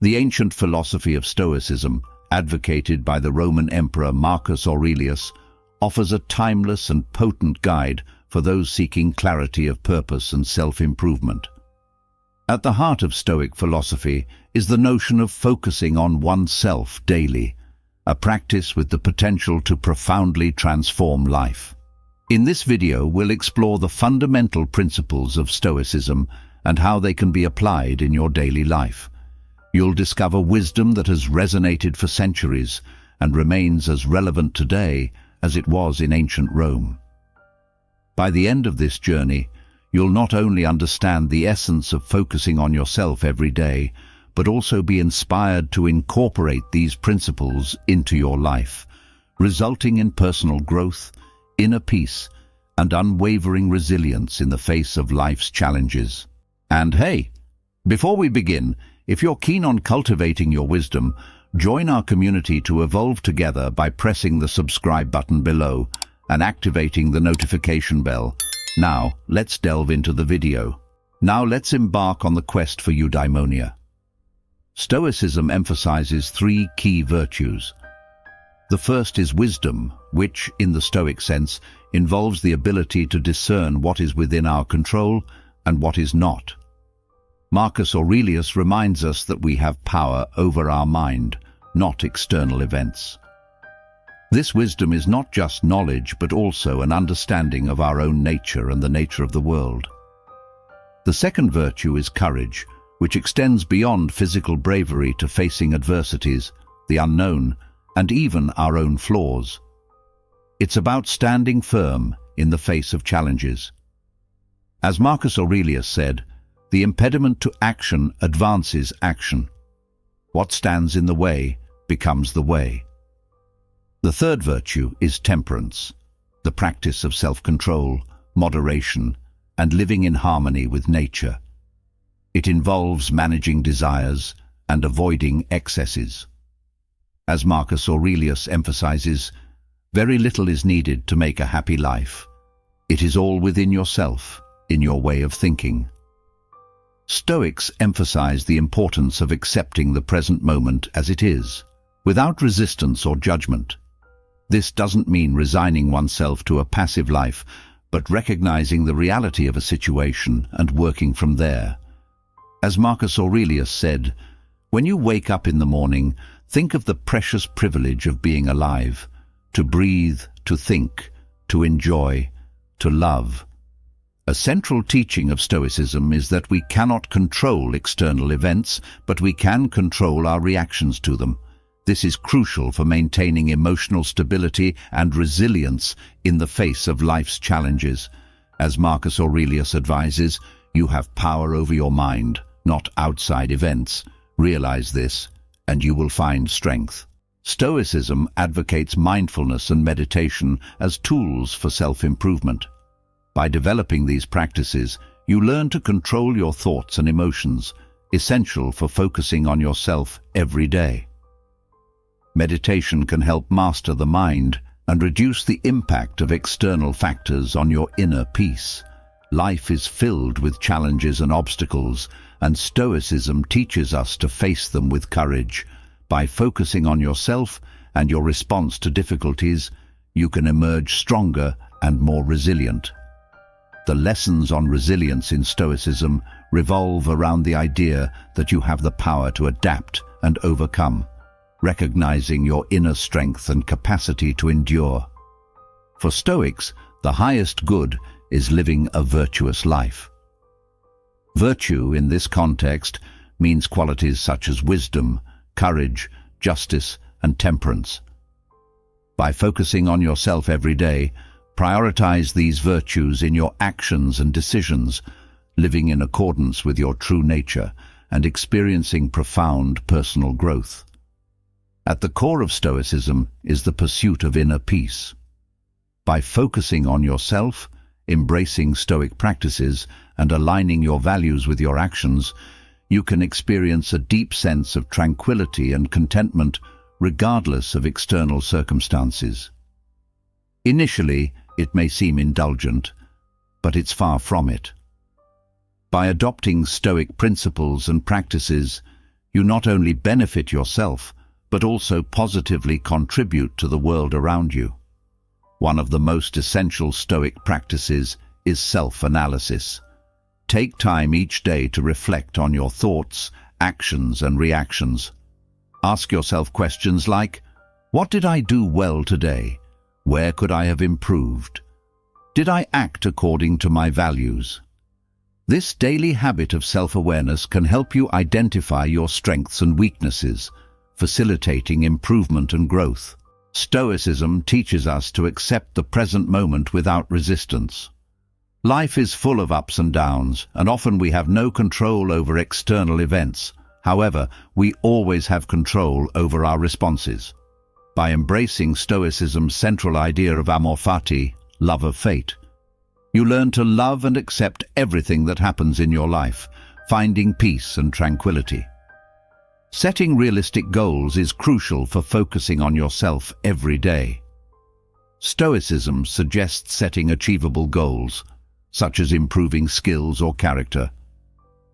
The ancient philosophy of Stoicism, advocated by the Roman Emperor Marcus Aurelius, offers a timeless and potent guide for those seeking clarity of purpose and self-improvement. At the heart of Stoic philosophy is the notion of focusing on oneself daily, a practice with the potential to profoundly transform life. In this video, we'll explore the fundamental principles of Stoicism and how they can be applied in your daily life. You'll discover wisdom that has resonated for centuries and remains as relevant today as it was in ancient Rome. By the end of this journey, you'll not only understand the essence of focusing on yourself every day, but also be inspired to incorporate these principles into your life, resulting in personal growth, inner peace, and unwavering resilience in the face of life's challenges. And hey, before we begin, if you're keen on cultivating your wisdom, join our community to evolve together by pressing the subscribe button below and activating the notification bell. Now, let's delve into the video. Now let's embark on the quest for eudaimonia. Stoicism emphasizes three key virtues. The first is wisdom, which, in the Stoic sense, involves the ability to discern what is within our control and what is not. Marcus Aurelius reminds us that we have power over our mind, not external events. This wisdom is not just knowledge, but also an understanding of our own nature and the nature of the world. The second virtue is courage, which extends beyond physical bravery to facing adversities, the unknown, and even our own flaws. It's about standing firm in the face of challenges. As Marcus Aurelius said, the impediment to action advances action. What stands in the way becomes the way. The third virtue is temperance, the practice of self-control, moderation, and living in harmony with nature. It involves managing desires and avoiding excesses. As Marcus Aurelius emphasizes, very little is needed to make a happy life. It is all within yourself, in your way of thinking. Stoics emphasize the importance of accepting the present moment as it is, without resistance or judgment. This doesn't mean resigning oneself to a passive life, but recognizing the reality of a situation and working from there. As Marcus Aurelius said, when you wake up in the morning, think of the precious privilege of being alive, to breathe, to think, to enjoy, to love. A central teaching of Stoicism is that we cannot control external events, but we can control our reactions to them. This is crucial for maintaining emotional stability and resilience in the face of life's challenges. As Marcus Aurelius advises, you have power over your mind, not outside events. Realize this, and you will find strength. Stoicism advocates mindfulness and meditation as tools for self-improvement. By developing these practices, you learn to control your thoughts and emotions, essential for focusing on yourself every day. Meditation can help master the mind and reduce the impact of external factors on your inner peace. Life is filled with challenges and obstacles, and Stoicism teaches us to face them with courage. By focusing on yourself and your response to difficulties, you can emerge stronger and more resilient. The lessons on resilience in Stoicism revolve around the idea that you have the power to adapt and overcome, recognizing your inner strength and capacity to endure. For Stoics, the highest good is living a virtuous life. Virtue, in this context, means qualities such as wisdom, courage, justice, and temperance. By focusing on yourself every day, prioritize these virtues in your actions and decisions, living in accordance with your true nature and experiencing profound personal growth. At the core of Stoicism is the pursuit of inner peace. By focusing on yourself, embracing Stoic practices, and aligning your values with your actions, you can experience a deep sense of tranquility and contentment regardless of external circumstances. Initially, it may seem indulgent, but it's far from it. By adopting Stoic principles and practices, you not only benefit yourself, but also positively contribute to the world around you. One of the most essential Stoic practices is self-analysis. Take time each day to reflect on your thoughts, actions, and reactions. Ask yourself questions like, what did I do well today? Where could I have improved? Did I act according to my values? This daily habit of self-awareness can help you identify your strengths and weaknesses, facilitating improvement and growth. Stoicism teaches us to accept the present moment without resistance. Life is full of ups and downs, and often we have no control over external events. However, we always have control over our responses. By embracing Stoicism's central idea of amor fati, love of fate, you learn to love and accept everything that happens in your life, finding peace and tranquility. Setting realistic goals is crucial for focusing on yourself every day. Stoicism suggests setting achievable goals, such as improving skills or character.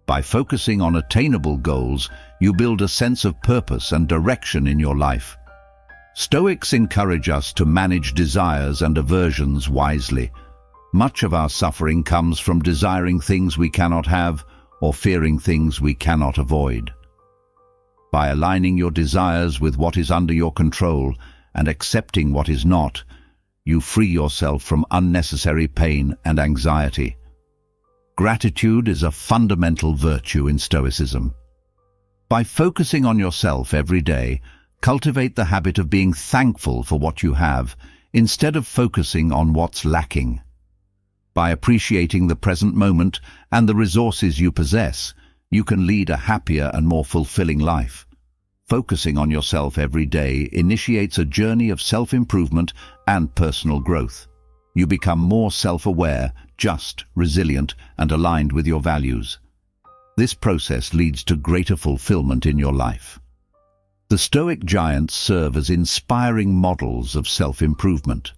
By focusing on attainable goals, you build a sense of purpose and direction in your life. Stoics encourage us to manage desires and aversions wisely. Much of our suffering comes from desiring things we cannot have or fearing things we cannot avoid. By aligning your desires with what is under your control and accepting what is not, you free yourself from unnecessary pain and anxiety. Gratitude is a fundamental virtue in Stoicism. By focusing on yourself every day, cultivate the habit of being thankful for what you have, instead of focusing on what's lacking. By appreciating the present moment and the resources you possess, you can lead a happier and more fulfilling life. Focusing on yourself every day initiates a journey of self-improvement and personal growth. You become more self-aware, just, resilient, and aligned with your values. This process leads to greater fulfillment in your life. The Stoic giants serve as inspiring models of self-improvement.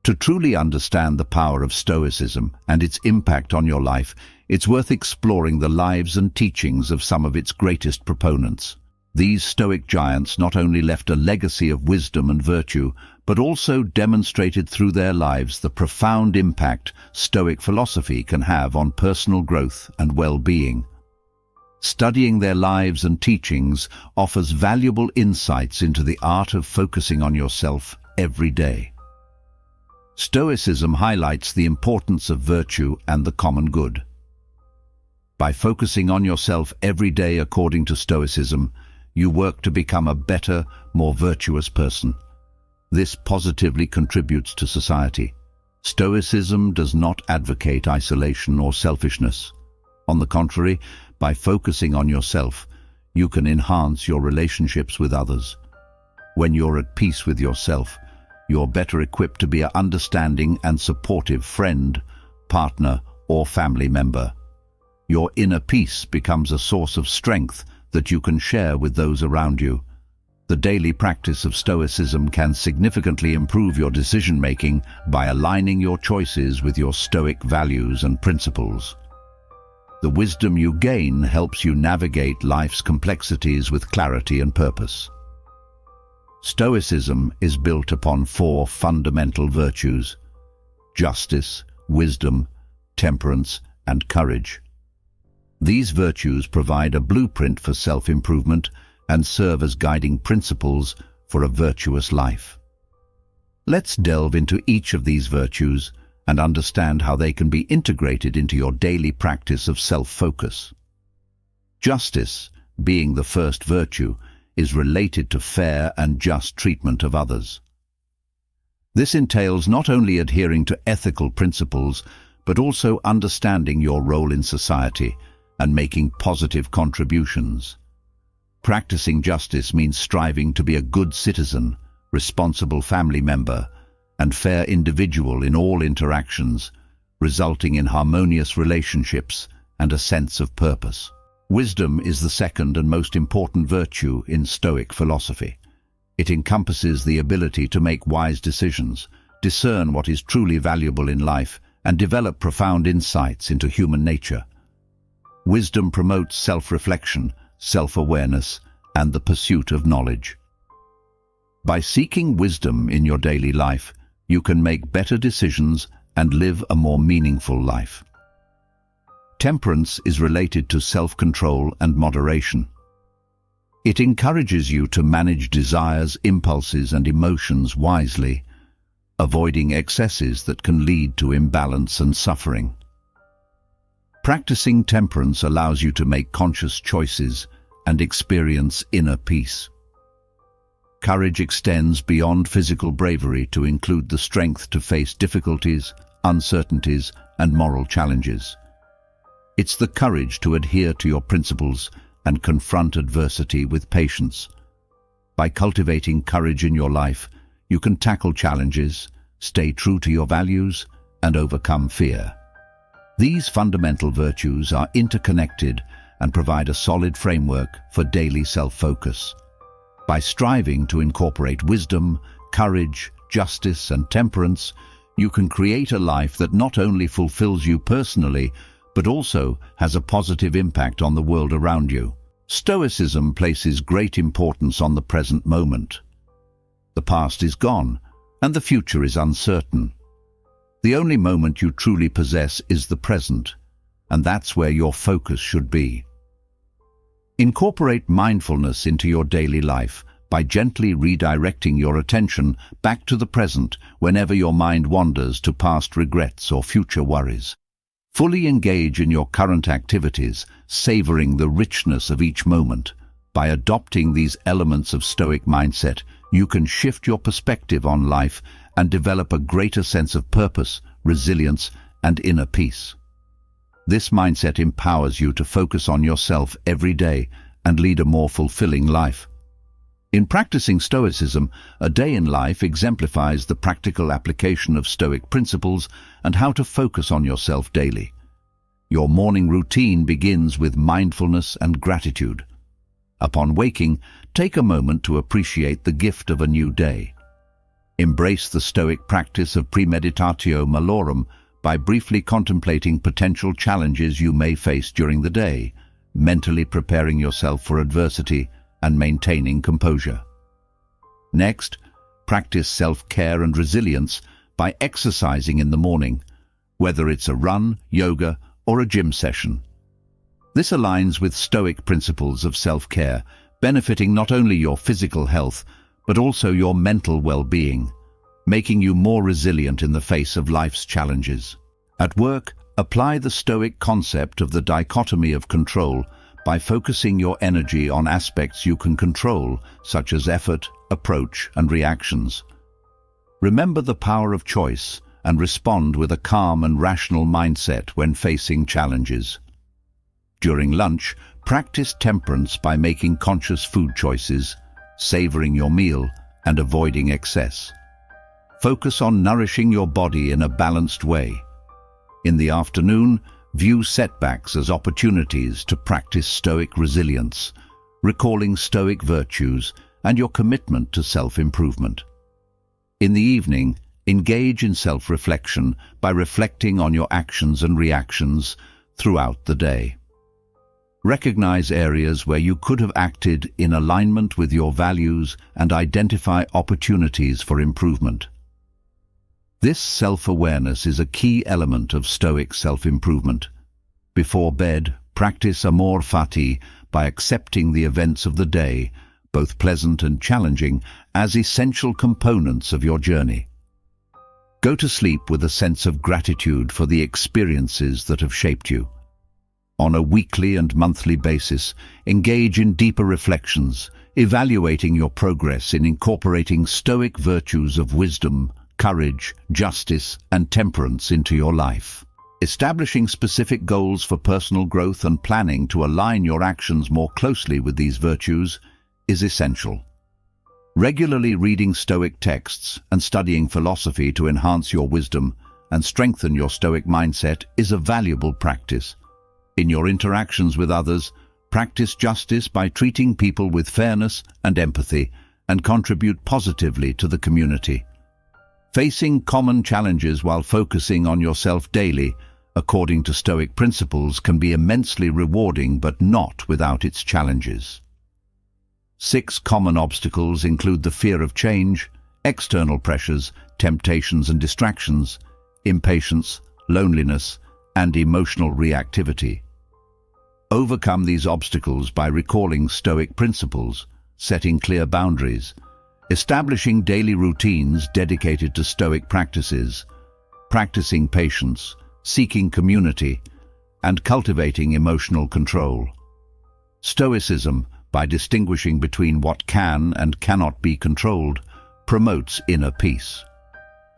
To truly understand the power of Stoicism and its impact on your life, it's worth exploring the lives and teachings of some of its greatest proponents. These Stoic giants not only left a legacy of wisdom and virtue, but also demonstrated through their lives the profound impact Stoic philosophy can have on personal growth and well-being. Studying their lives and teachings offers valuable insights into the art of focusing on yourself every day. Stoicism highlights the importance of virtue and the common good. By focusing on yourself every day according to Stoicism, you work to become a better, more virtuous person. This positively contributes to society. Stoicism does not advocate isolation or selfishness. On the contrary, by focusing on yourself, you can enhance your relationships with others. When you're at peace with yourself, you're better equipped to be an understanding and supportive friend, partner, or family member. Your inner peace becomes a source of strength that you can share with those around you. The daily practice of Stoicism can significantly improve your decision-making by aligning your choices with your Stoic values and principles. The wisdom you gain helps you navigate life's complexities with clarity and purpose. Stoicism is built upon 4 fundamental virtues: justice, wisdom, temperance, and courage. These virtues provide a blueprint for self-improvement and serve as guiding principles for a virtuous life. Let's delve into each of these virtues and understand how they can be integrated into your daily practice of self-focus. Justice, being the first virtue, is related to fair and just treatment of others. This entails not only adhering to ethical principles, but also understanding your role in society and making positive contributions. Practicing justice means striving to be a good citizen, responsible family member, and fair individual in all interactions, resulting in harmonious relationships and a sense of purpose. Wisdom is the second and most important virtue in Stoic philosophy. It encompasses the ability to make wise decisions, discern what is truly valuable in life, and develop profound insights into human nature. Wisdom promotes self-reflection, self-awareness, and the pursuit of knowledge. By seeking wisdom in your daily life, you can make better decisions and live a more meaningful life. Temperance is related to self-control and moderation. It encourages you to manage desires, impulses, and emotions wisely, avoiding excesses that can lead to imbalance and suffering. Practicing temperance allows you to make conscious choices and experience inner peace. Courage extends beyond physical bravery to include the strength to face difficulties, uncertainties, and moral challenges. It's the courage to adhere to your principles and confront adversity with patience. By cultivating courage in your life, you can tackle challenges, stay true to your values, and overcome fear. These fundamental virtues are interconnected and provide a solid framework for daily self-focus. By striving to incorporate wisdom, courage, justice, and temperance, you can create a life that not only fulfills you personally, but also has a positive impact on the world around you. Stoicism places great importance on the present moment. The past is gone, and the future is uncertain. The only moment you truly possess is the present, and that's where your focus should be. Incorporate mindfulness into your daily life by gently redirecting your attention back to the present whenever your mind wanders to past regrets or future worries. Fully engage in your current activities, savoring the richness of each moment. By adopting these elements of Stoic mindset, you can shift your perspective on life and develop a greater sense of purpose, resilience, and inner peace. This mindset empowers you to focus on yourself every day and lead a more fulfilling life. In practicing Stoicism, a day in life exemplifies the practical application of Stoic principles and how to focus on yourself daily. Your morning routine begins with mindfulness and gratitude. Upon waking, take a moment to appreciate the gift of a new day. Embrace the Stoic practice of premeditatio malorum by briefly contemplating potential challenges you may face during the day, mentally preparing yourself for adversity and maintaining composure. Next, practice self-care and resilience by exercising in the morning, whether it's a run, yoga, or a gym session. This aligns with Stoic principles of self-care, benefiting not only your physical health, but also your mental well-being, making you more resilient in the face of life's challenges. At work, apply the Stoic concept of the dichotomy of control by focusing your energy on aspects you can control, such as effort, approach, and reactions. Remember the power of choice and respond with a calm and rational mindset when facing challenges. During lunch, practice temperance by making conscious food choices, savoring your meal, and avoiding excess. Focus on nourishing your body in a balanced way. In the afternoon, view setbacks as opportunities to practice Stoic resilience, recalling Stoic virtues and your commitment to self-improvement. In the evening, engage in self-reflection by reflecting on your actions and reactions throughout the day. Recognize areas where you could have acted in alignment with your values and identify opportunities for improvement. This self-awareness is a key element of Stoic self-improvement. Before bed, practice amor fati by accepting the events of the day, both pleasant and challenging, as essential components of your journey. Go to sleep with a sense of gratitude for the experiences that have shaped you. On a weekly and monthly basis, engage in deeper reflections, evaluating your progress in incorporating Stoic virtues of wisdom, courage, justice, and temperance into your life. Establishing specific goals for personal growth and planning to align your actions more closely with these virtues is essential. Regularly reading Stoic texts and studying philosophy to enhance your wisdom and strengthen your Stoic mindset is a valuable practice. In your interactions with others, practice justice by treating people with fairness and empathy and contribute positively to the community. Facing common challenges while focusing on yourself daily according to Stoic principles, can be immensely rewarding but not without its challenges. 6 common obstacles include the fear of change, external pressures, temptations and distractions, impatience, loneliness, and emotional reactivity. Overcome these obstacles by recalling Stoic principles, setting clear boundaries, establishing daily routines dedicated to Stoic practices, practicing patience, seeking community, and cultivating emotional control. Stoicism, by distinguishing between what can and cannot be controlled, promotes inner peace.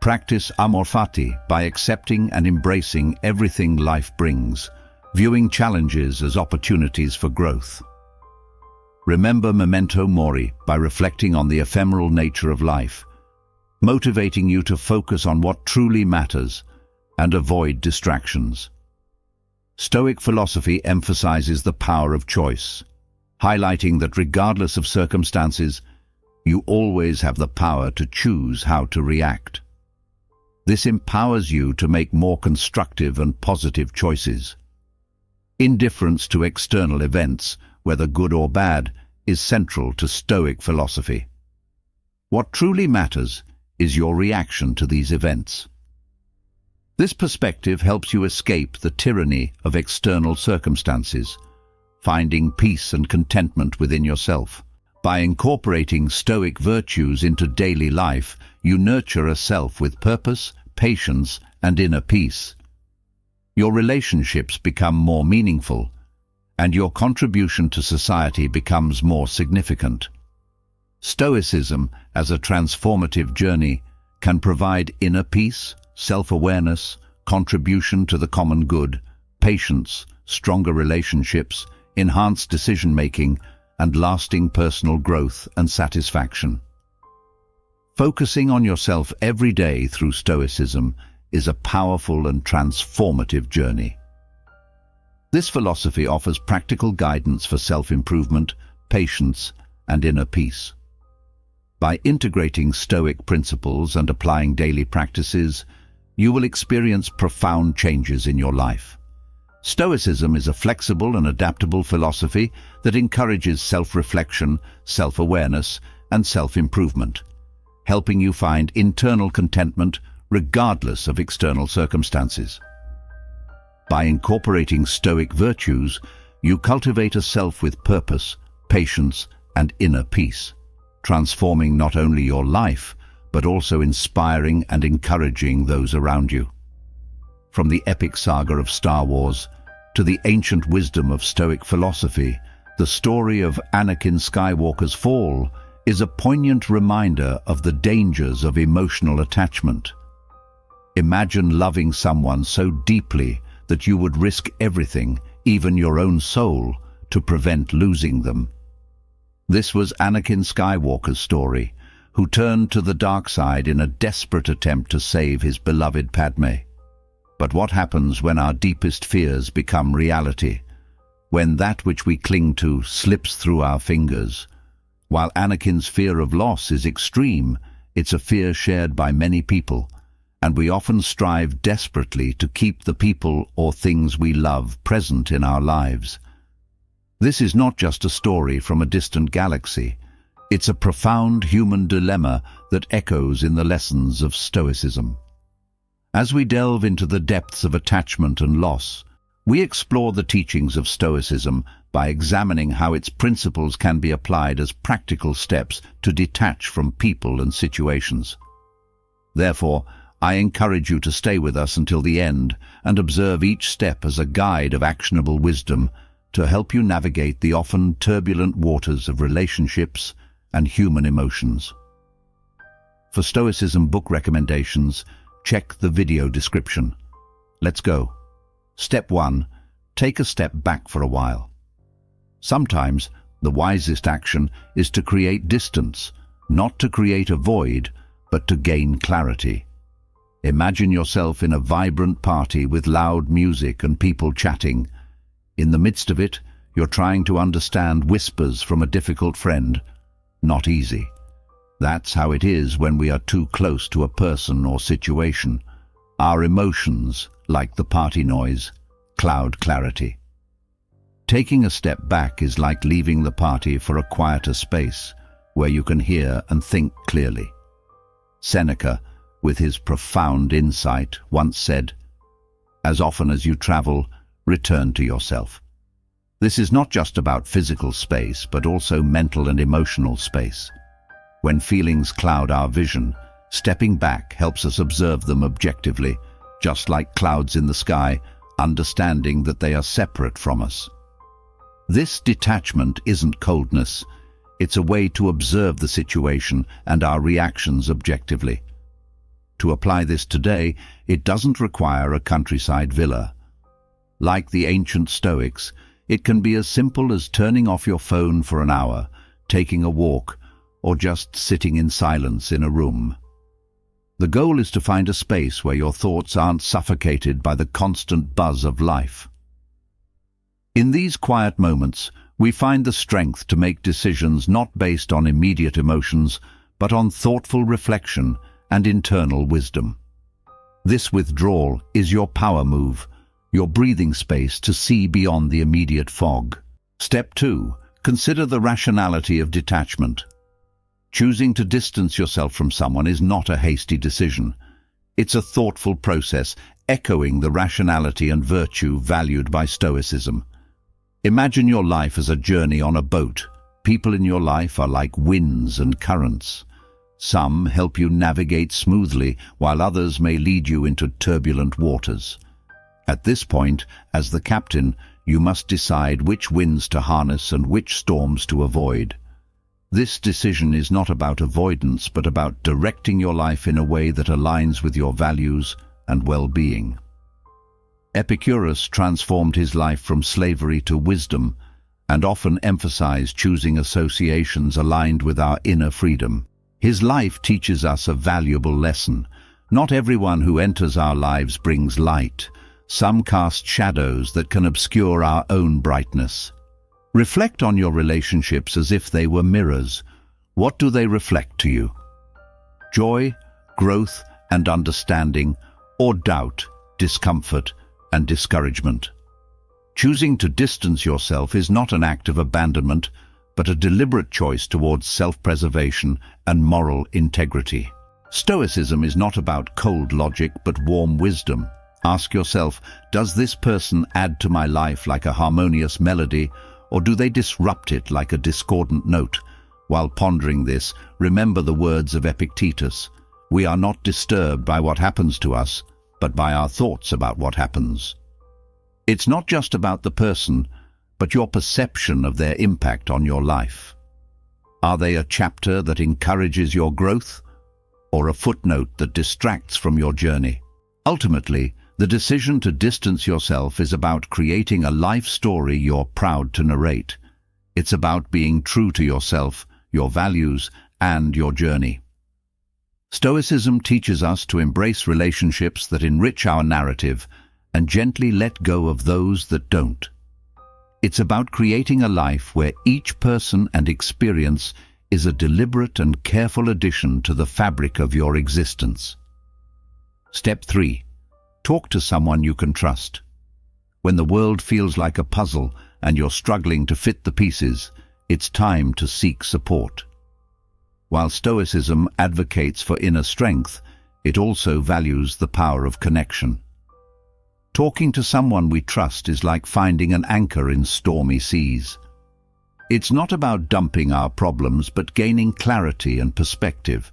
Practice amor fati by accepting and embracing everything life brings, viewing challenges as opportunities for growth. Remember memento mori by reflecting on the ephemeral nature of life, motivating you to focus on what truly matters and avoid distractions. Stoic philosophy emphasizes the power of choice, highlighting that regardless of circumstances, you always have the power to choose how to react. This empowers you to make more constructive and positive choices. Indifference to external events, whether good or bad, is central to Stoic philosophy. What truly matters is your reaction to these events. This perspective helps you escape the tyranny of external circumstances, finding peace and contentment within yourself. By incorporating Stoic virtues into daily life, you nurture a self with purpose, patience, and inner peace. Your relationships become more meaningful, and your contribution to society becomes more significant. Stoicism, as a transformative journey, can provide inner peace, self-awareness, contribution to the common good, patience, stronger relationships, enhanced decision-making, and lasting personal growth and satisfaction. Focusing on yourself every day through Stoicism is a powerful and transformative journey. This philosophy offers practical guidance for self-improvement, patience, and inner peace. By integrating Stoic principles and applying daily practices, you will experience profound changes in your life. Stoicism is a flexible and adaptable philosophy that encourages self-reflection, self-awareness, and self-improvement, helping you find internal contentment regardless of external circumstances. By incorporating Stoic virtues, you cultivate a self with purpose, patience, and inner peace, transforming not only your life, but also inspiring and encouraging those around you. From the epic saga of Star Wars to the ancient wisdom of Stoic philosophy, the story of Anakin Skywalker's fall is a poignant reminder of the dangers of emotional attachment. Imagine loving someone so deeply that you would risk everything, even your own soul, to prevent losing them. This was Anakin Skywalker's story, who turned to the dark side in a desperate attempt to save his beloved Padme. But what happens when our deepest fears become reality? When that which we cling to slips through our fingers? While Anakin's fear of loss is extreme, it's a fear shared by many people, and we often strive desperately to keep the people or things we love present in our lives. This is not just a story from a distant galaxy. It's a profound human dilemma that echoes in the lessons of Stoicism. As we delve into the depths of attachment and loss, we explore the teachings of Stoicism by examining how its principles can be applied as practical steps to detach from people and situations. Therefore, I encourage you to stay with us until the end and observe each step as a guide of actionable wisdom to help you navigate the often turbulent waters of relationships and human emotions. For Stoicism book recommendations, check the video description. Let's go. Step 1. Take a step back for a while. Sometimes the wisest action is to create distance, not to create a void, but to gain clarity. Imagine yourself in a vibrant party with loud music and people chatting. In the midst of it, you're trying to understand whispers from a difficult friend. Not easy. That's how it is when we are too close to a person or situation. Our emotions, like the party noise, cloud clarity. Taking a step back is like leaving the party for a quieter space where you can hear and think clearly. Seneca, with his profound insight, once said, "As often as you travel, return to yourself." This is not just about physical space, but also mental and emotional space. When feelings cloud our vision, stepping back helps us observe them objectively, just like clouds in the sky, understanding that they are separate from us. This detachment isn't coldness. It's a way to observe the situation and our reactions objectively. To apply this today, it doesn't require a countryside villa. Like the ancient Stoics, it can be as simple as turning off your phone for an hour, taking a walk, or just sitting in silence in a room. The goal is to find a space where your thoughts aren't suffocated by the constant buzz of life. In these quiet moments, we find the strength to make decisions not based on immediate emotions, but on thoughtful reflection and internal wisdom. This withdrawal is your power move, your breathing space to see beyond the immediate fog. Step 2. Consider the rationality of detachment. Choosing to distance yourself from someone is not a hasty decision. It's a thoughtful process, echoing the rationality and virtue valued by Stoicism. Imagine your life as a journey on a boat. People in your life are like winds and currents. Some help you navigate smoothly, while others may lead you into turbulent waters. At this point, as the captain, you must decide which winds to harness and which storms to avoid. This decision is not about avoidance, but about directing your life in a way that aligns with your values and well-being. Epicurus transformed his life from slavery to wisdom, and often emphasized choosing associations aligned with our inner freedom. His life teaches us a valuable lesson. Not everyone who enters our lives brings light. Some cast shadows that can obscure our own brightness. Reflect on your relationships as if they were mirrors. What do they reflect to you? Joy, growth, and understanding, or doubt, discomfort, and discouragement? Choosing to distance yourself is not an act of abandonment, but a deliberate choice towards self-preservation and moral integrity. Stoicism is not about cold logic, but warm wisdom. Ask yourself, does this person add to my life like a harmonious melody, or do they disrupt it like a discordant note? While pondering this, remember the words of Epictetus. We are not disturbed by what happens to us, but by our thoughts about what happens. It's not just about the person, but your perception of their impact on your life. Are they a chapter that encourages your growth, or a footnote that distracts from your journey? Ultimately, the decision to distance yourself is about creating a life story you're proud to narrate. It's about being true to yourself, your values, and your journey. Stoicism teaches us to embrace relationships that enrich our narrative and gently let go of those that don't. It's about creating a life where each person and experience is a deliberate and careful addition to the fabric of your existence. Step 3. Talk to someone you can trust. When the world feels like a puzzle and you're struggling to fit the pieces, it's time to seek support. While Stoicism advocates for inner strength, it also values the power of connection. Talking to someone we trust is like finding an anchor in stormy seas. It's not about dumping our problems, but gaining clarity and perspective.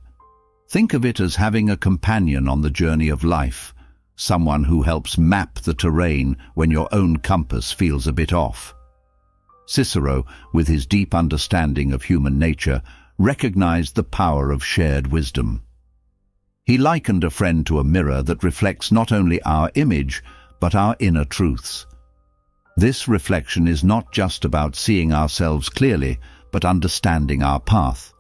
Think of it as having a companion on the journey of life, someone who helps map the terrain when your own compass feels a bit off. Cicero, with his deep understanding of human nature, recognized the power of shared wisdom. He likened a friend to a mirror that reflects not only our image, but our inner truths. This reflection is not just about seeing ourselves clearly, but understanding our path.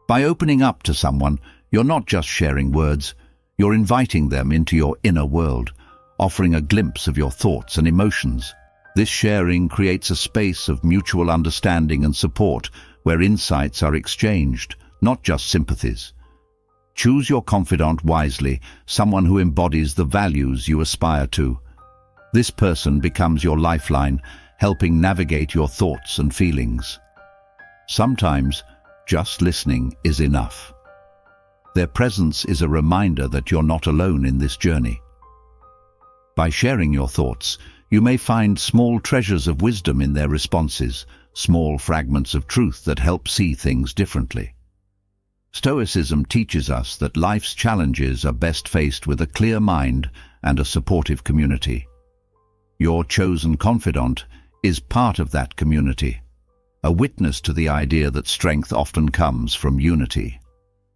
By opening up to someone, you're not just sharing words, you're inviting them into your inner world, offering a glimpse of your thoughts and emotions. This sharing creates a space of mutual understanding and support, where insights are exchanged, not just sympathies. Choose your confidant wisely, someone who embodies the values you aspire to. This person becomes your lifeline, helping navigate your thoughts and feelings. Sometimes, just listening is enough. Their presence is a reminder that you're not alone in this journey. By sharing your thoughts, you may find small treasures of wisdom in their responses, small fragments of truth that help see things differently. Stoicism teaches us that life's challenges are best faced with a clear mind and a supportive community. Your chosen confidant is part of that community, a witness to the idea that strength often comes from unity.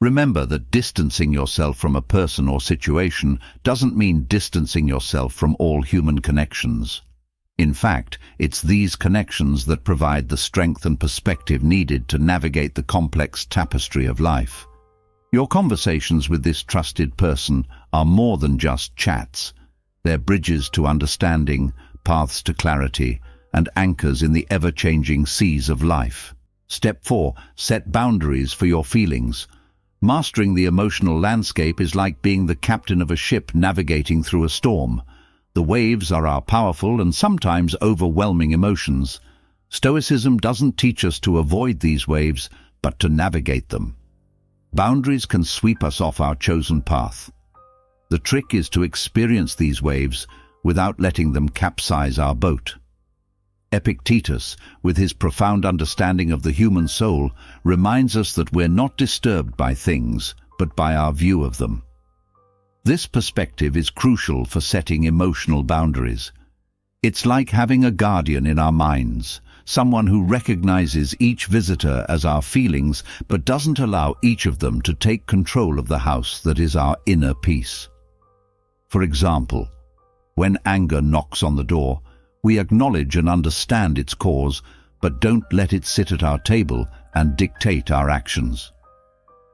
Remember that distancing yourself from a person or situation doesn't mean distancing yourself from all human connections. In fact, it's these connections that provide the strength and perspective needed to navigate the complex tapestry of life. Your conversations with this trusted person are more than just chats. They're bridges to understanding, paths to clarity, and anchors in the ever-changing seas of life. Step 4. Set boundaries for your feelings. Mastering the emotional landscape is like being the captain of a ship navigating through a storm. The waves are our powerful and sometimes overwhelming emotions. Stoicism doesn't teach us to avoid these waves, but to navigate them. Boundaries can sweep us off our chosen path. The trick is to experience these waves without letting them capsize our boat. Epictetus, with his profound understanding of the human soul, reminds us that we're not disturbed by things, but by our view of them. This perspective is crucial for setting emotional boundaries. It's like having a guardian in our minds, someone who recognizes each visitor as our feelings, but doesn't allow each of them to take control of the house that is our inner peace. For example, when anger knocks on the door, we acknowledge and understand its cause, but don't let it sit at our table and dictate our actions.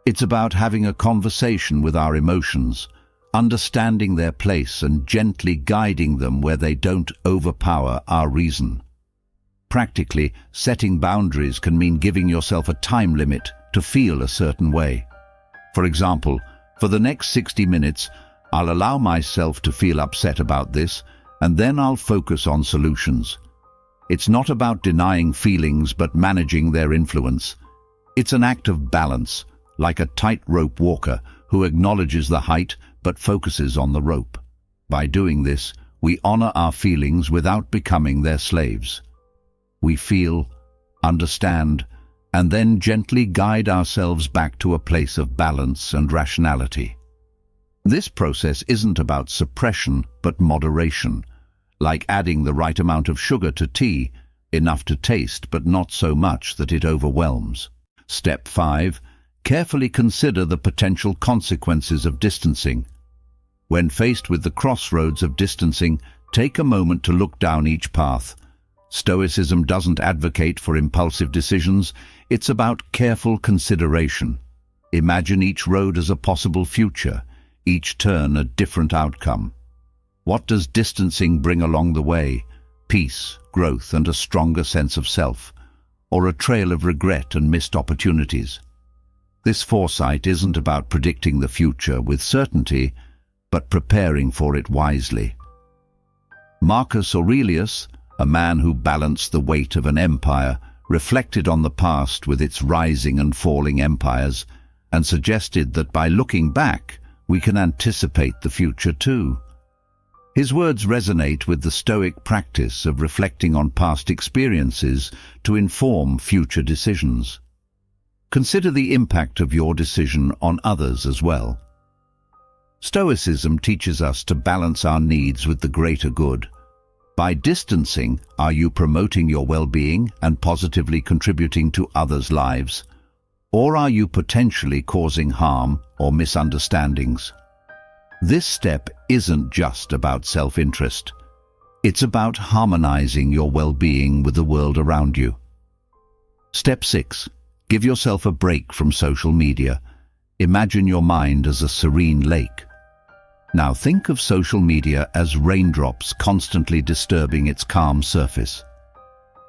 It's about having a conversation with our emotions, understanding their place and gently guiding them where they don't overpower our reason. Practically, setting boundaries can mean giving yourself a time limit to feel a certain way. For example, for the next 60 minutes, I'll allow myself to feel upset about this, and then I'll focus on solutions. It's not about denying feelings but managing their influence. It's an act of balance, like a tightrope walker who acknowledges the height but focuses on the rope. By doing this, we honor our feelings without becoming their slaves. We feel, understand, and then gently guide ourselves back to a place of balance and rationality. This process isn't about suppression but moderation, like adding the right amount of sugar to tea, enough to taste but not so much that it overwhelms. Step 5. Carefully consider the potential consequences of distancing. When faced with the crossroads of distancing, take a moment to look down each path. Stoicism doesn't advocate for impulsive decisions, it's about careful consideration. Imagine each road as a possible future, each turn a different outcome. What does distancing bring along the way? Peace, growth, and a stronger sense of self, or a trail of regret and missed opportunities? This foresight isn't about predicting the future with certainty, but preparing for it wisely. Marcus Aurelius, a man who balanced the weight of an empire, reflected on the past with its rising and falling empires, and suggested that by looking back, we can anticipate the future too. His words resonate with the Stoic practice of reflecting on past experiences to inform future decisions. Consider the impact of your decision on others as well. Stoicism teaches us to balance our needs with the greater good. By distancing, are you promoting your well-being and positively contributing to others' lives? Or are you potentially causing harm or misunderstandings? This step isn't just about self-interest. It's about harmonizing your well-being with the world around you. Step 6. Give yourself a break from social media. Imagine your mind as a serene lake. Now think of social media as raindrops constantly disturbing its calm surface.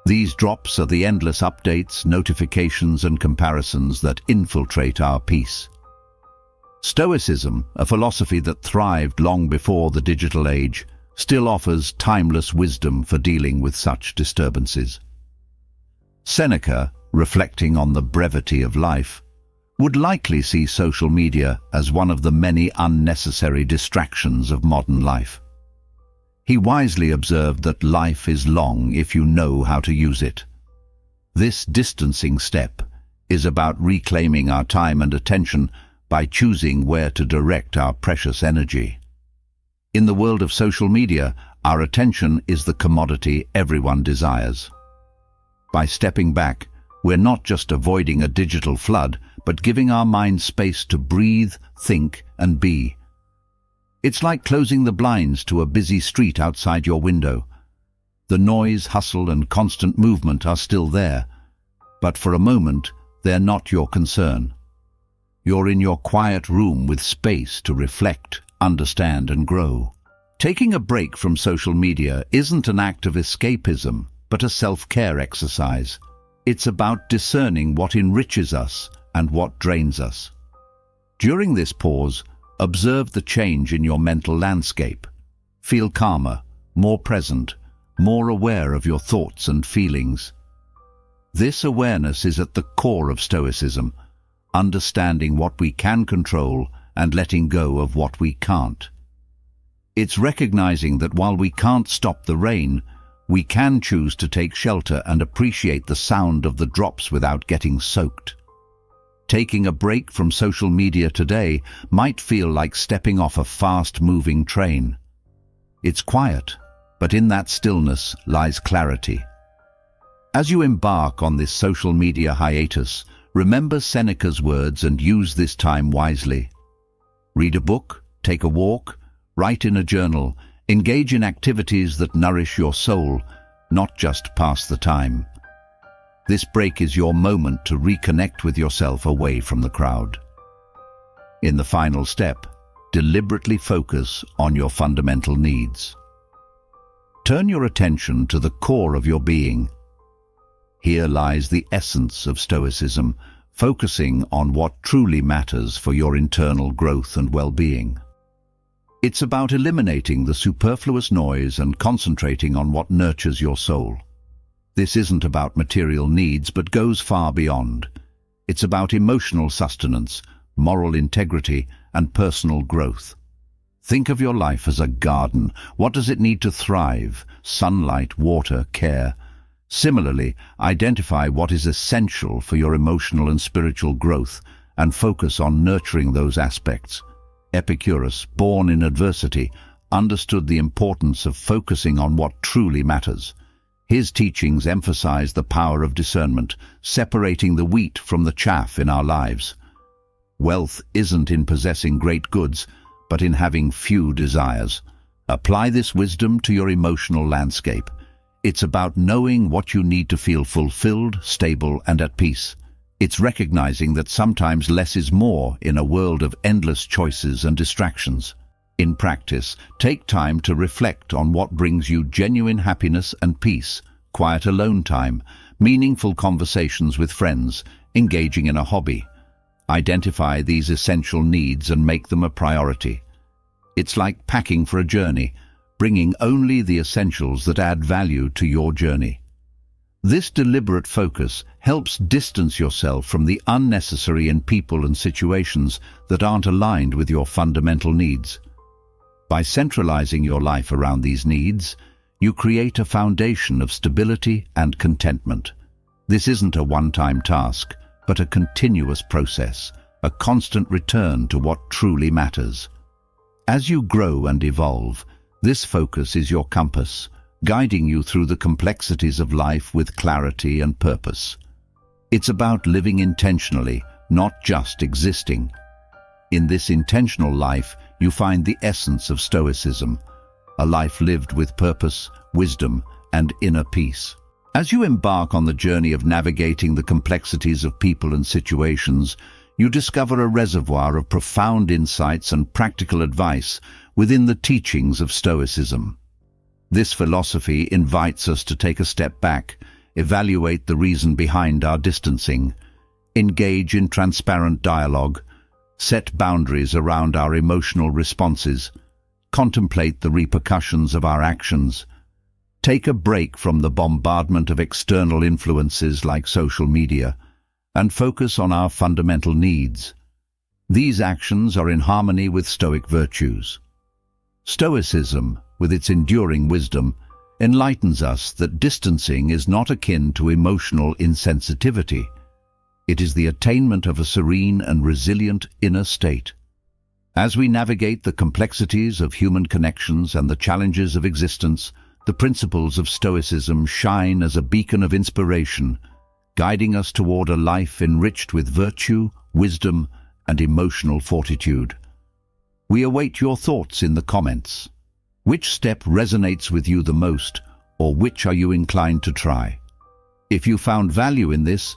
These drops are the endless updates, notifications, and comparisons that infiltrate our peace. Stoicism, a philosophy that thrived long before the digital age, still offers timeless wisdom for dealing with such disturbances. Seneca, reflecting on the brevity of life, would likely see social media as one of the many unnecessary distractions of modern life. He wisely observed that life is long if you know how to use it. This distancing step is about reclaiming our time and attention by choosing where to direct our precious energy. In the world of social media, our attention is the commodity everyone desires. By stepping back, we're not just avoiding a digital flood, but giving our mind space to breathe, think, and be. It's like closing the blinds to a busy street outside your window. The noise, hustle, and constant movement are still there, but for a moment, they're not your concern. You're in your quiet room with space to reflect, understand, and grow. Taking a break from social media isn't an act of escapism, but a self-care exercise. It's about discerning what enriches us and what drains us. During this pause, observe the change in your mental landscape. Feel calmer, more present, more aware of your thoughts and feelings. This awareness is at the core of Stoicism, understanding what we can control and letting go of what we can't. It's recognizing that while we can't stop the rain, we can choose to take shelter and appreciate the sound of the drops without getting soaked. Taking a break from social media today might feel like stepping off a fast-moving train. It's quiet, but in that stillness lies clarity. As you embark on this social media hiatus, remember Seneca's words and use this time wisely. Read a book, take a walk, write in a journal, engage in activities that nourish your soul, not just pass the time. This break is your moment to reconnect with yourself away from the crowd. In the final step, deliberately focus on your fundamental needs. Turn your attention to the core of your being. Here lies the essence of Stoicism, focusing on what truly matters for your internal growth and well-being. It's about eliminating the superfluous noise and concentrating on what nurtures your soul. This isn't about material needs, but goes far beyond. It's about emotional sustenance, moral integrity, and personal growth. Think of your life as a garden. What does it need to thrive? Sunlight, water, care. Similarly, identify what is essential for your emotional and spiritual growth and focus on nurturing those aspects. Epicurus, born in adversity, understood the importance of focusing on what truly matters. His teachings emphasize the power of discernment, separating the wheat from the chaff in our lives. Wealth isn't in possessing great goods, but in having few desires. Apply this wisdom to your emotional landscape. It's about knowing what you need to feel fulfilled, stable, and at peace. It's recognizing that sometimes less is more in a world of endless choices and distractions. In practice, take time to reflect on what brings you genuine happiness and peace, quiet alone time, meaningful conversations with friends, engaging in a hobby. Identify these essential needs and make them a priority. It's like packing for a journey, bringing only the essentials that add value to your journey. This deliberate focus helps distance yourself from the unnecessary in people and situations that aren't aligned with your fundamental needs. By centralizing your life around these needs, you create a foundation of stability and contentment. This isn't a one-time task, but a continuous process, a constant return to what truly matters. As you grow and evolve, this focus is your compass, guiding you through the complexities of life with clarity and purpose. It's about living intentionally, not just existing. In this intentional life, you find the essence of Stoicism, a life lived with purpose, wisdom, and inner peace. As you embark on the journey of navigating the complexities of people and situations, you discover a reservoir of profound insights and practical advice within the teachings of Stoicism. This philosophy invites us to take a step back, evaluate the reason behind our distancing, engage in transparent dialogue, set boundaries around our emotional responses, contemplate the repercussions of our actions, take a break from the bombardment of external influences like social media, and focus on our fundamental needs. These actions are in harmony with Stoic virtues. Stoicism, with its enduring wisdom, enlightens us that distancing is not akin to emotional insensitivity. It is the attainment of a serene and resilient inner state. As we navigate the complexities of human connections and the challenges of existence, the principles of Stoicism shine as a beacon of inspiration, guiding us toward a life enriched with virtue, wisdom, and emotional fortitude. We await your thoughts in the comments. Which step resonates with you the most, or which are you inclined to try? If you found value in this,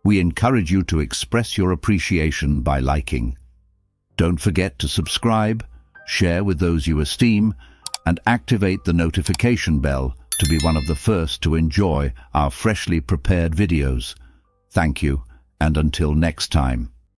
we encourage you to express your appreciation by liking. Don't forget to subscribe, share with those you esteem, and activate the notification bell to be one of the first to enjoy our freshly prepared videos. Thank you, and until next time.